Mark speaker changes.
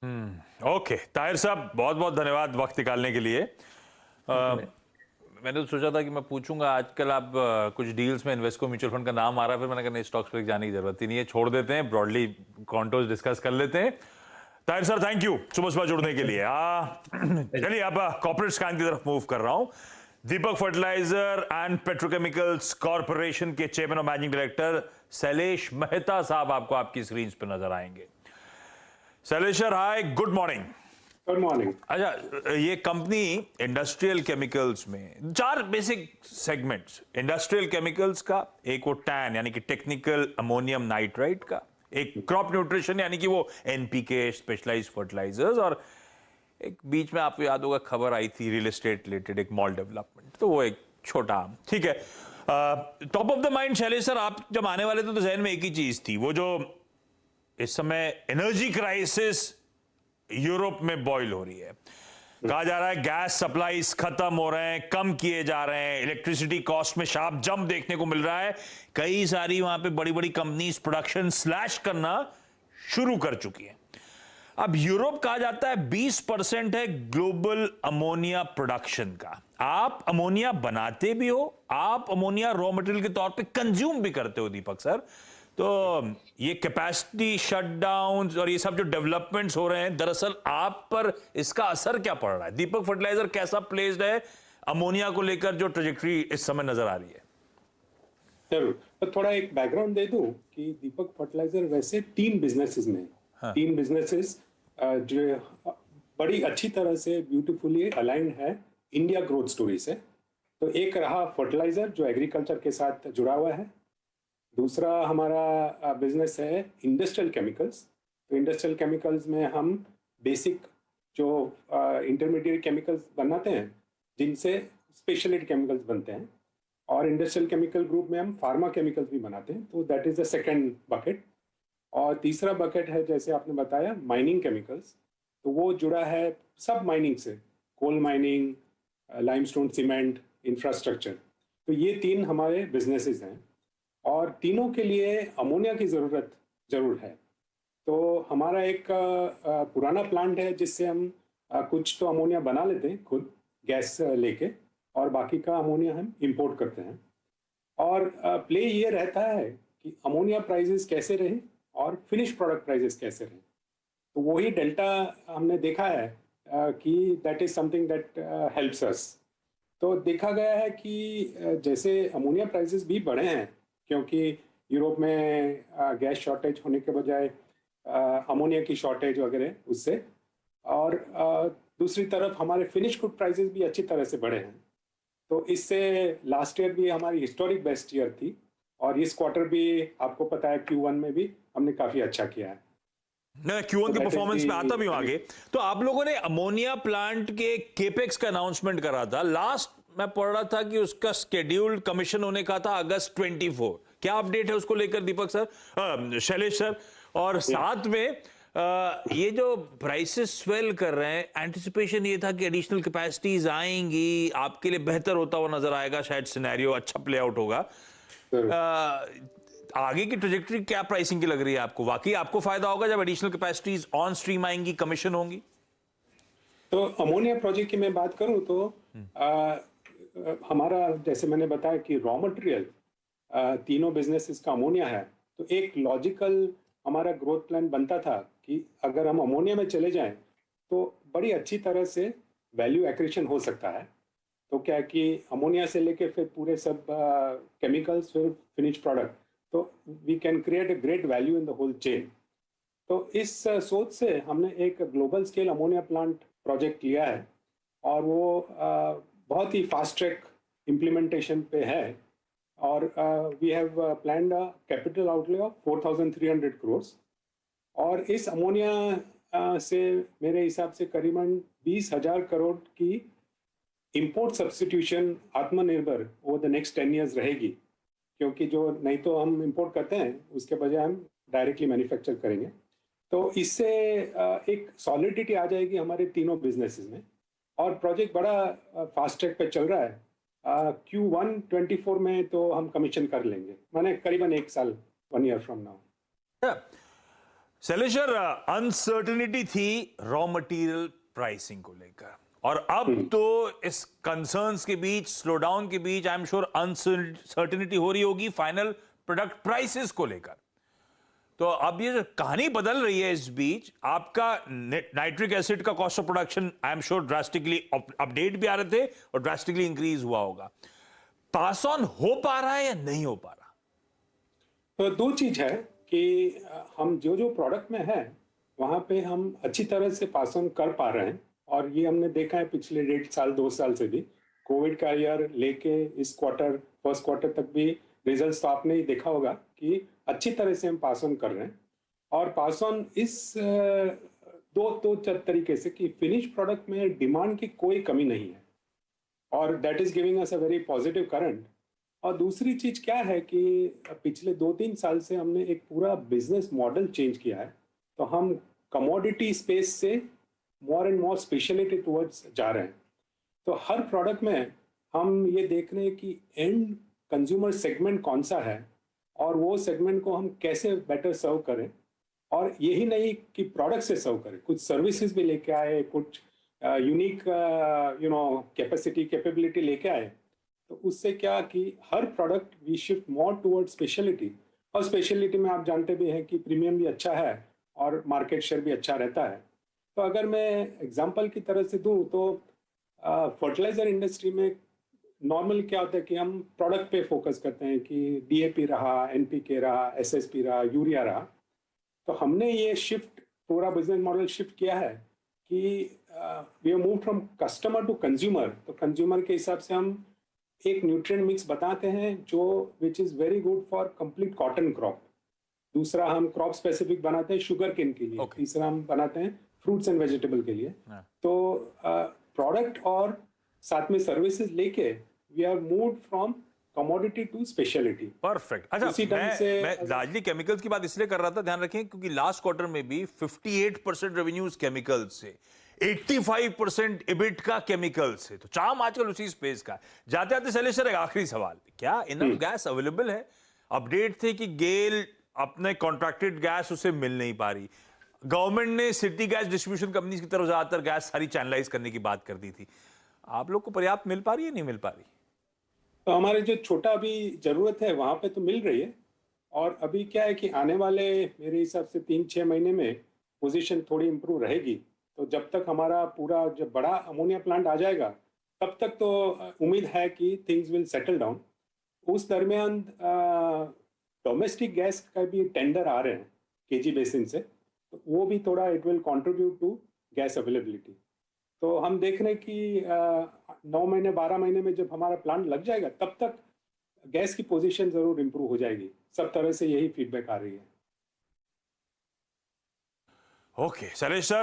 Speaker 1: Okay Tahir साहब, बहुत बहुत धन्यवाद वक्त निकालने के लिए। मैंने तो सोचा था कि मैं पूछूंगा, आजकल आप कुछ डील्स में इन्वेस्को म्यूचुअल फंड का नाम आ रहा है, फिर मैंने कहा नहीं, स्टॉक्स पे जाने की जरूरत ही नहीं है, छोड़ देते हैं, ब्रॉडली कॉन्टोज डिस्कस कर लेते हैं। ताहिर सर, थैंक यू सुबह सुबह जुड़ने के लिए। चलिए अब कॉर्पोरेट स्कैन की तरफ मूव कर रहा हूं। दीपक फर्टिलाइजर एंड पेट्रोकेमिकल्स कॉर्पोरेशन के चेयरमैन और मैनेजिंग डायरेक्टर शैलेश मेहता साहब आपको आपकी स्क्रीन पर नजर आएंगे। शैलेश सर, हाय, गुड मॉर्निंग।
Speaker 2: Good morning.
Speaker 1: अच्छा, ये कंपनी इंडस्ट्रियल केमिकल्स में 4 बेसिक सेगमेंट्स, इंडस्ट्रियल केमिकल्स का, एक वो टैन यानी कि टेक्निकल अमोनियम नाइट्राइट का, एक क्रॉप न्यूट्रिशन यानी कि वो एनपीके स्पेशलाइज्ड फर्टिलाइजर्स, और एक बीच में आपको याद होगा खबर आई थी रियल एस्टेट रिलेटेड, एक मॉल डेवलपमेंट, तो वो एक छोटा, ठीक है। Top of the mind Shailesh sir, आप जब आने वाले थे तो जहन में एक ही चीज थी, वो जो इस समय एनर्जी क्राइसिस यूरोप में बॉयल हो रही है। कहा जा रहा है गैस सप्लाईज खत्म हो रहे हैं, कम किए जा रहे हैं, इलेक्ट्रिसिटी कॉस्ट में शार्प जंप देखने को मिल रहा है। कई सारी वहां पे बड़ी बड़ी कंपनीज प्रोडक्शन स्लैश करना शुरू कर चुकी हैं। अब यूरोप कहा जाता है 20% है ग्लोबल अमोनिया प्रोडक्शन का। आप अमोनिया बनाते भी हो, आप अमोनिया रॉ मटेरियल के तौर पे कंज्यूम भी करते हो दीपक सर। तो ये कैपेसिटी शटडाउन और ये सब जो डेवलपमेंट्स हो रहे हैं, दरअसल आप पर इसका असर क्या पड़ रहा है? दीपक फर्टिलाइजर कैसा प्लेस्ड है अमोनिया को लेकर, जो ट्रेजेक्टरी इस समय नजर आ रही है?
Speaker 2: जरूर, तो थोड़ा एक बैकग्राउंड दे दूं कि दीपक फर्टिलाइजर वैसे 3 बिजनेसेस में, हाँ। 3 बिजनेसेस जो बड़ी अच्छी तरह से ब्यूटीफुली अलाइंड है इंडिया ग्रोथ स्टोरी से। तो एक रहा फर्टिलाइजर जो एग्रीकल्चर के साथ जुड़ा हुआ है, दूसरा हमारा बिजनेस है इंडस्ट्रियल केमिकल्स। तो इंडस्ट्रियल केमिकल्स में हम बेसिक जो इंटरमीडिएट केमिकल्स बनाते हैं जिनसे स्पेशलिटी केमिकल्स बनते हैं, और इंडस्ट्रियल केमिकल ग्रुप में हम फार्मा केमिकल्स भी बनाते हैं, तो that is the second bucket. और तीसरा बकेट है, जैसे आपने बताया, माइनिंग केमिकल्स। तो वो जुड़ा है सब माइनिंग से, coal mining, limestone, cement, infrastructure. तो ये 3 हमारे बिजनेसेस हैं, और तीनों के लिए अमोनिया की ज़रूरत जरूर है। तो हमारा एक पुराना प्लांट है जिससे हम कुछ तो अमोनिया बना लेते हैं खुद गैस लेके, और बाकी का अमोनिया हम इंपोर्ट करते हैं। और प्ले ये रहता है कि अमोनिया प्राइसेस कैसे रहे और फिनिश प्रोडक्ट प्राइसेस कैसे रहे। तो वही डेल्टा हमने देखा है कि that is something that helps us. तो देखा गया है कि जैसे अमोनिया प्राइसेस भी बढ़े हैं, क्योंकि यूरोप में गैस शॉर्टेज होने के बजाय अमोनिया की शॉर्टेज वगैरह उससे, और दूसरी तरफ हमारे फिनिश गुड प्राइसेस भी अच्छी तरह से बढ़े हैं। तो इससे लास्ट ईयर भी हमारी हिस्टोरिक बेस्ट ईयर थी, और इस क्वार्टर भी आपको पता है Q1 में भी हमने काफी अच्छा किया है।
Speaker 1: मैं Q1 के परफॉर्मेंस में आता भी हूं आगे। तो आप लोगों ने अमोनिया प्लांट के केपेक्स का अनाउंसमेंट करा था, लास्ट मैं पढ़ रहा था कि उसका स्केड्यूल्ड कमीशन होने का था अगस्त 24। क्या अपडेट है उसको लेकर दीपक सर, शैलेश सर? और साथ में ये जो प्राइसेस स्वेल कर रहे हैं, एंटिसिपेशन ये था कि एडिशनल कैपेसिटीज आएंगी, आपके लिए बेहतर होता हुआ नजर आएगा, शायद सिनेरियो अच्छा प्ले आउट होगा। आगे की ट्रेजेक्टरी क्या प्राइसिंग की लग रही है आपको? वाकई आपको फायदा होगा जब एडिशनल कैपेसिटीज ऑन स्ट्रीम आएंगी, कमीशन होंगी?
Speaker 2: तो अमोनिया प्रोजेक्ट की मैं बात करूं तो हमारा, जैसे मैंने बताया कि रॉ मटेरियल तीनों बिजनेसेस का अमोनिया है, तो एक लॉजिकल हमारा ग्रोथ प्लान बनता था कि अगर हम अमोनिया में चले जाएं तो बड़ी अच्छी तरह से वैल्यू एक्रीशन हो सकता है। तो क्या है कि अमोनिया से लेके फिर पूरे सब केमिकल्स, फिर फिनिश प्रोडक्ट, तो we can create a great value in the whole chain. तो इस सोच से हमने एक global scale ammonia plant project लिया है, और वो बहुत ही फास्ट ट्रैक इम्प्लीमेंटेशन पे है। और we have planned a capital outlay of 4,300 crore, और इस अमोनिया से मेरे हिसाब से करीबन 20,000 करोड़ की इंपोर्ट सब्स्टिट्यूशन आत्मनिर्भर ओवर द नेक्स्ट 10 ईयर्स रहेगी, क्योंकि जो नहीं तो हम इंपोर्ट करते हैं उसके बजाय हम डायरेक्टली मैन्युफैक्चर करेंगे। तो इससे एक सॉलिडिटी आ जाएगी हमारे तीनों बिजनेसेस में, और प्रोजेक्ट बड़ा फास्ट ट्रैक पे चल रहा है। Q1 24 में तो हम कमीशन कर लेंगे, माने करीबन 1 साल, 1 ईयर फ्रॉम नाउ।
Speaker 1: शैलेशर, अनसर्टेनिटी थी रॉ मटेरियल प्राइसिंग को लेकर, और अब तो इस कंसर्न्स के बीच, स्लोडाउन के बीच, आई एम श्योर अनसर्टेनिटी हो रही होगी फाइनल प्रोडक्ट प्राइसेस को लेकर। तो अब ये जो कहानी बदल रही है इस बीच, आपका नाइट्रिक एसिड का cost of production I am sure drastically update भी आ रहे थे और ड्रास्टिकली इंक्रीज हुआ होगा। पास ऑन हो पा रहा है या नहीं हो पा रहा?
Speaker 2: तो दो चीज है कि हम जो जो प्रोडक्ट में है वहां पे हम अच्छी तरह से पास ऑन कर पा रहे हैं, और ये हमने देखा है पिछले 1.5 साल 2 साल से भी। कोविड का ईयर लेके इस क्वार्टर, फर्स्ट क्वार्टर तक भी रिजल्ट्स तो आपने ही देखा होगा कि अच्छी तरह से हम पास ऑन कर रहे हैं। और पास ऑन इस दो तरीके से कि फिनिश प्रोडक्ट में डिमांड की कोई कमी नहीं है, और that is giving us a very positive current. और दूसरी चीज क्या है कि पिछले 2-3 साल से हमने एक पूरा बिजनेस मॉडल चेंज किया है। तो हम कमोडिटी स्पेस से more and more speciality towards जा रहे हैं। तो हर प्रोडक्ट में हम ये देख रहे हैं कि एंड कंज्यूमर सेगमेंट कौन सा है, और वो सेगमेंट को हम कैसे बेटर सर्व करें। और यही नहीं कि प्रोडक्ट से सर्व करें, कुछ सर्विसेज भी लेके आए, कुछ यूनिक कैपेसिटी कैपेबिलिटी लेके आए। तो उससे क्या कि हर product we shift more toward speciality, और स्पेशलिटी में आप जानते भी हैं कि प्रीमियम भी अच्छा है और मार्केट शेयर भी अच्छा रहता है। तो अगर मैं एग्जांपल की तरह से दूं तो फर्टिलाइजर इंडस्ट्री में नॉर्मल क्या होता है कि हम प्रोडक्ट पे फोकस करते हैं कि डीएपी रहा, एनपीके रहा, एसएसपी रहा, यूरिया रहा। तो हमने ये शिफ्ट, पूरा बिजनेस मॉडल शिफ्ट किया है कि we have move from customer to consumer. तो कंज्यूमर के हिसाब से हम एक न्यूट्रिएंट मिक्स बताते हैं जो which is very good for complete cotton crop. दूसरा हम क्रॉप स्पेसिफिक बनाते हैं शुगर केन के लिए।
Speaker 1: Okay.
Speaker 2: तीसरा हम बनाते हैं फ्रूट्स एंड वेजिटेबल के लिए। तो प्रोडक्ट और साथ में सर्विसेज लेके we have moved from commodity to speciality.
Speaker 1: Perfect. अच्छा,
Speaker 2: उसी ढंग से
Speaker 1: मैं लार्जली केमिकल्स की बात इसलिए कर रहा था, ध्यान रखें, क्योंकि लास्ट क्वार्टर में भी 58% रेवेन्यूज केमिकल्स से, 85% इबिट का केमिकल से। तो चाम आजकल उसी स्पेस का है। जाते जाते शैलेश सर, एक आखिरी सवाल, क्या इनफ गैस अवेलेबल है? अपडेट थे कि गेल अपने कॉन्ट्रैक्टेड गैस उसे मिल नहीं पा रही। गवर्नमेंट ने सिटी गैस डिस्ट्रीब्यूशन कंपनीज की तरफ ज्यादातर गैस सारी चैनलाइज करने की बात कर दी थी। आप लोग को पर्याप्त मिल पा रही है, नहीं मिल पा रही?
Speaker 2: तो हमारे जो छोटा अभी जरूरत है वहां पे तो मिल रही है। और अभी क्या है कि आने वाले मेरे हिसाब से 3-6 महीने में पोजीशन थोड़ी इंप्रूव रहेगी। तो जब तक हमारा पूरा जब बड़ा अमोनिया प्लांट आ जाएगा तब तक तो उम्मीद है कि थिंग्स विल सेटल डाउन। उस दरमियान डोमेस्टिक गैस का भी टेंडर आ रहे हैं केजी बेसिन से, तो वो भी थोड़ा it will contribute to gas availability. तो हम देख रहे हैं कि 9 महीने 12 महीने में जब हमारा प्लांट लग जाएगा तब तक गैस की पोजीशन जरूर इंप्रूव हो जाएगी। सब तरह से यही फीडबैक आ रही है।
Speaker 1: Okay Shailesh sir,